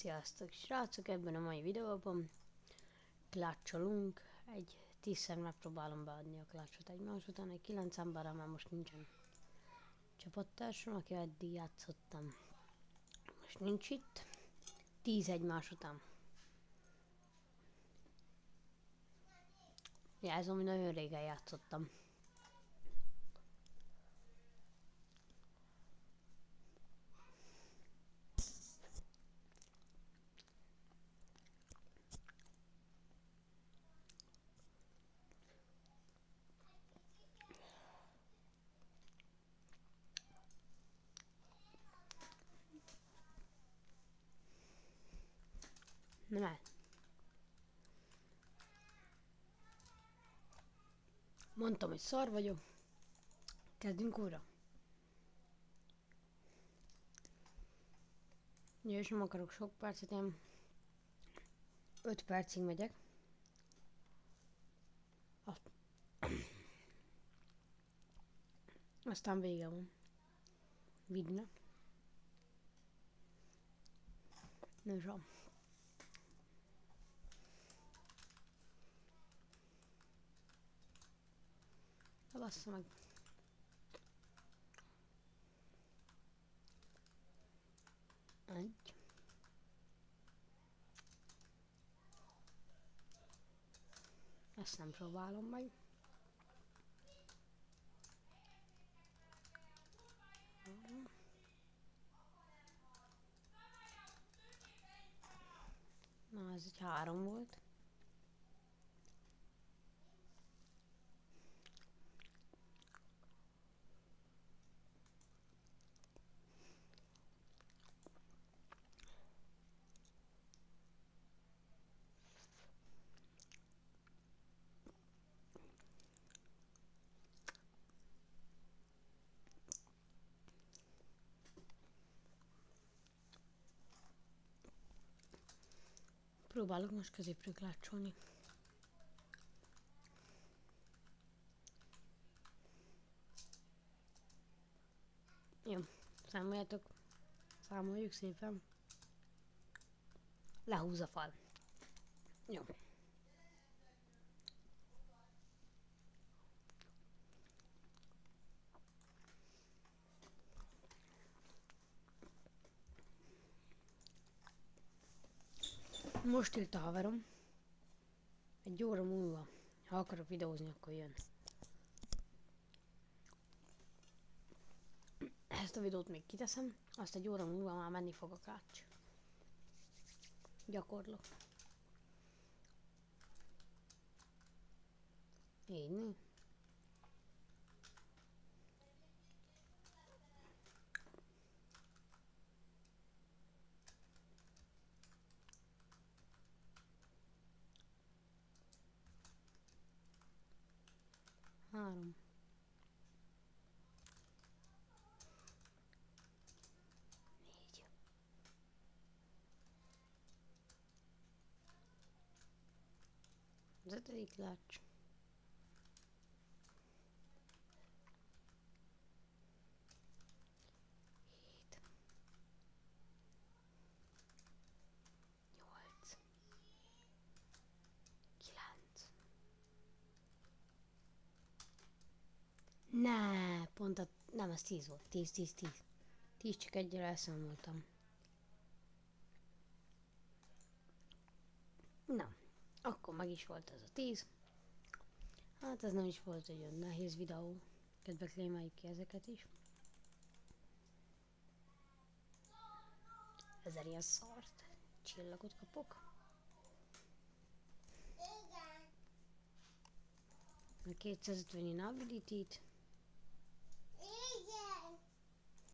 Sziasztok srácok, ebben a mai videóban klácsolunk, egy 10-szer megpróbálom beadni a klácsot egymás után, egy 9 emberrel már most nincsen csapattársam, aki eddig játszottam. Most nincs itt, 10 egymás után. Jelzem, hogy nagyon régen játszottam. Nem. Mondtam, hogy szar vagyok. Kezdünk újra. Ja, és nem akarok sok percet, én 5 percig megyek. Aztán vége van. Vidna. Nem sem. Bassza meg. Egy. Ezt nem próbálom meg. Na, ez egy 3 volt. Próbálok most középről klácsolni. Jó, számoljátok. Számoljuk szépen. Lehúz a fal. Jó. Most írt a haverom. Egy óra múlva, ha akarok videózni, akkor jön. Ezt a videót még kiteszem, azt egy óra múlva már menni fog a klács. Gyakorlok. Így mi? Három. Négy. Az 5. klács. 7. 8. 9. Ne, pont a... Nem, ez 10 volt. 10, 10, 10. 10 csak egyre elszámoltam. Na, akkor meg is volt ez a 10. Hát ez nem is volt egy olyan nehéz videó. Kedve klémeljük ki ezeket is. 1000 ilyen szart. Csillagot kapok. A 250 ability-t.